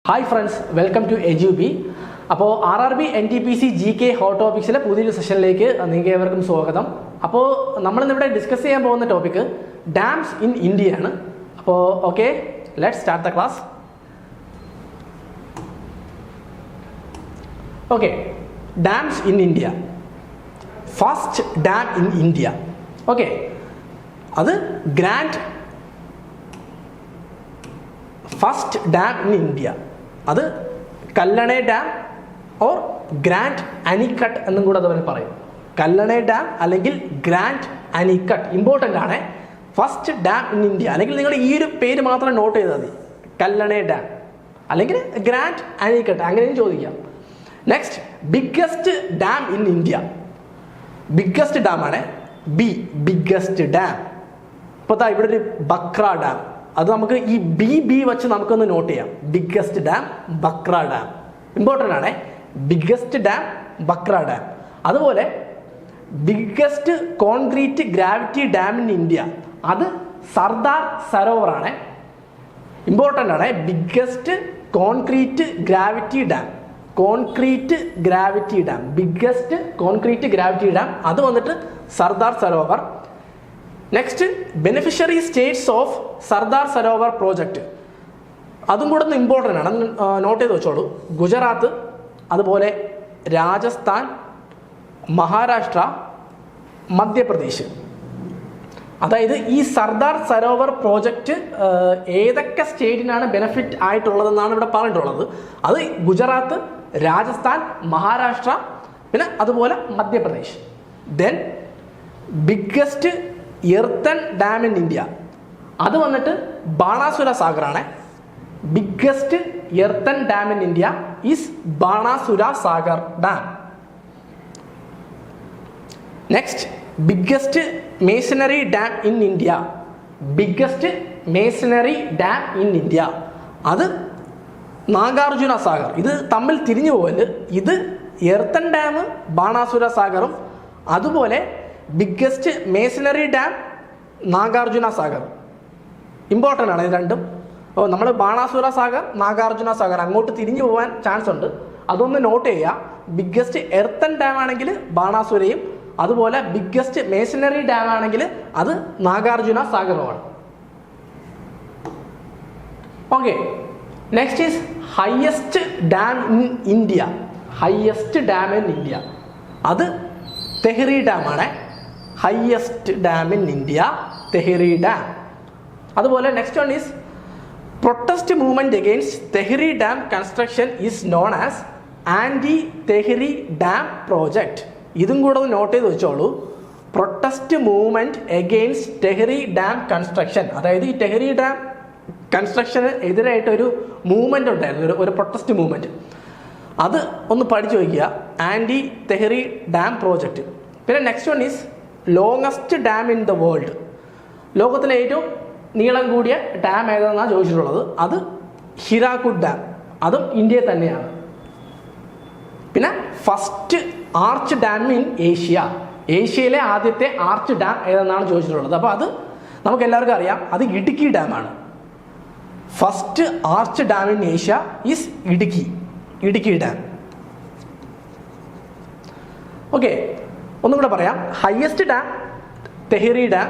Hi friends, welcome to എജുബി. അപ്പോൾ RRB NTPC GK hot ടോപ്പിക്സിലെ പുതിയൊരു സെഷനിലേക്ക് നിങ്ങൾക്ക് ഏവർക്കും സ്വാഗതം. അപ്പോൾ നമ്മളിന്നിവിടെ ഡിസ്കസ് ചെയ്യാൻ പോകുന്ന ടോപ്പിക്ക് ഡാംസ് ഇൻ ഇന്ത്യ ആണ്. അപ്പോൾ okay, let's start the class. Okay, dams in India. First dam in India. Okay, അത് ഫസ്റ്റ് ഡാം ഇൻ ഇന്ത്യ അത് കല്ലണെ ഡാം ഓർ ഗ്രാൻഡ് അനിക്കട്ട് എന്നും കൂടെ അതുപോലെ പറയും. കല്ലണെ ഡാം അല്ലെങ്കിൽ ഗ്രാൻഡ് അനിക്കട്ട് ഇമ്പോർട്ടൻ്റ് ആണ്. ഫസ്റ്റ് ഡാം ഇൻ ഇന്ത്യ, അല്ലെങ്കിൽ നിങ്ങൾ ഈ ഒരു പേര് മാത്രം നോട്ട് ചെയ്താൽ മതി. കല്ലണെ ഡാം അല്ലെങ്കിൽ ഗ്രാൻഡ് അനിക്കട്ട്, അങ്ങനെയും ചോദിക്കാം. Next, biggest dam in India. Biggest dam ആണ് ബിഗ്ഗസ്റ്റ് ഡാം. ഇപ്പോൾ ഇവിടെ ഒരു ബക്ര ഡാം, അത് നമുക്ക് ഈ ബി വെച്ച് നമുക്കൊന്ന് നോട്ട് ചെയ്യാം. Biggest dam Bhakra dam important ആണ്. Biggest dam Bhakra dam. അതുപോലെ biggest concrete gravity dam in India, അത് സർദാർ സരോവർ ആണ്. ഇമ്പോർട്ടൻ്റ് ആണ്. Biggest concrete gravity dam, biggest concrete gravity dam, അത് വന്നിട്ട് Sardar Sarovar. Next, beneficiary states of Sardar Sarovar project, അതും കൂടെ ഒന്ന് ഇമ്പോർട്ടൻ്റ് ആണ്, നോട്ട് ചെയ്ത് വെച്ചോളൂ. ഗുജറാത്ത്, അതുപോലെ രാജസ്ഥാൻ, മഹാരാഷ്ട്ര, മധ്യപ്രദേശ്. അതായത് ഈ സർദാർ സരോവർ പ്രോജക്റ്റ് ഏതൊക്കെ സ്റ്റേറ്റിനാണ് ബെനിഫിറ്റ് ആയിട്ടുള്ളതെന്നാണ് ഇവിടെ പറഞ്ഞിട്ടുള്ളത്. അത് ഗുജറാത്ത്, രാജസ്ഥാൻ, മഹാരാഷ്ട്ര, പിന്നെ അതുപോലെ Madhya Pradesh. Then biggest earthen dam in India, അത് വന്നിട്ട് ബാണാസുര സാഗർ ആണ്. Biggest earthen dam in India is Banasura Sagar dam. Next, biggest masonry dam in India. Biggest masonry dam in India, അത് നാഗാർജുന സാഗർ. ഇത് തമ്മിൽ തിരിഞ്ഞു പോകല്. ഇത് എർത്തൻ ഡാം ബാണാസുര സാഗറും, അതുപോലെ biggest masonry dam Nagarjuna Sagar. Important ആണ് ഇത് രണ്ടും. അപ്പോൾ നമ്മൾ ബാണാസുര സാഗർ, നാഗാർജുന സാഗർ അങ്ങോട്ട് തിരിഞ്ഞു പോകാൻ ചാൻസ് ഉണ്ട്, അതൊന്ന് നോട്ട് ചെയ്യുക. ബിഗ്ഗസ്റ്റ് എർത്തൻ ഡാം ആണെങ്കിൽ ബാണാസുരയും, അതുപോലെ ബിഗ്ഗസ്റ്റ് മേസണറി ഡാം ആണെങ്കിൽ അത് നാഗാർജുന സാഗറുമാണ്. Okay, next is highest dam in India. Highest dam in India, അത് തെഹ്രി ഡാം ആണ്. Highest dam in India, Tehri dam. അതുപോലെ next one is protest movement against Tehri dam construction is known as anti Tehri dam project. ഇതും കൂടെ ഒന്ന് note ചെയ്ത് വെച്ചോളൂ. Protest movement against Tehri dam construction, അതായത് ഈ തെഹ്രി ഡാം കൺസ്ട്രക്ഷന് എതിരായിട്ട് ഒരു മൂവ്മെന്റ് ഉണ്ടായിരുന്നു, ഒരു പ്രൊട്ടസ്റ്റ് മൂവ്മെന്റ്. അത് ഒന്ന് പഠിച്ചു വയ്ക്കുക, ആന്റി തെഹ്രി ഡാം പ്രോജക്റ്റ്. പിന്നെ next one is longest dam in the world. ലോകത്തിലെ ഏറ്റവും നീളം കൂടിയ ഡാം ഏതാണെന്നാണ് ചോദിച്ചിട്ടുള്ളത്. അത് ഹിരാക്കുഡ് ഡാം, അതും ഇന്ത്യയിൽ തന്നെയാണ്. പിന്നെ first arch dam in Asia. ഏഷ്യയിലെ ആദ്യത്തെ ആർച്ച് ഡാം ഏതെന്നാണ് ചോദിച്ചിട്ടുള്ളത്. അപ്പോൾ അത് നമുക്ക് എല്ലാവർക്കും അറിയാം, അത് ഇടുക്കി ഡാമാണ്. First arch dam in Asia is Idukki dam. Okay, ഒന്നും കൂടെ പറയാം. ഹയസ്റ്റ് ഡാം തെഹ്രി ഡാം,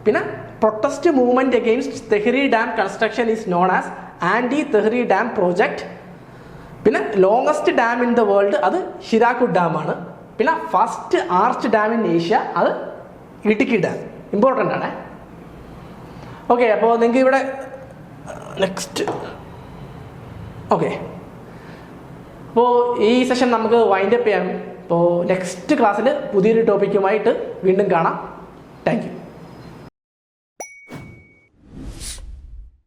പിന്നെ protest movement against Tehri dam construction is known as anti Tehri dam project. പിന്നെ longest dam in the world, അത് ഹിരാക്കുഡ് ഡാം ആണ്. പിന്നെ first arch dam in Asia, അത് Idukki dam. Important ആണ്. ഓക്കെ, അപ്പോൾ നിങ്ങൾക്ക് ഇവിടെ നെക്സ്റ്റ്. ഓക്കെ, അപ്പോൾ ഈ സെഷൻ നമുക്ക് വൈൻഡ് അപ്പ് ചെയ്യാം. അപ്പോൾ നെക്സ്റ്റ് ക്ലാസ്സിൽ പുതിയൊരു ടോപ്പിക്കുമായിട്ട് വീണ്ടും കാണാം. Thank you.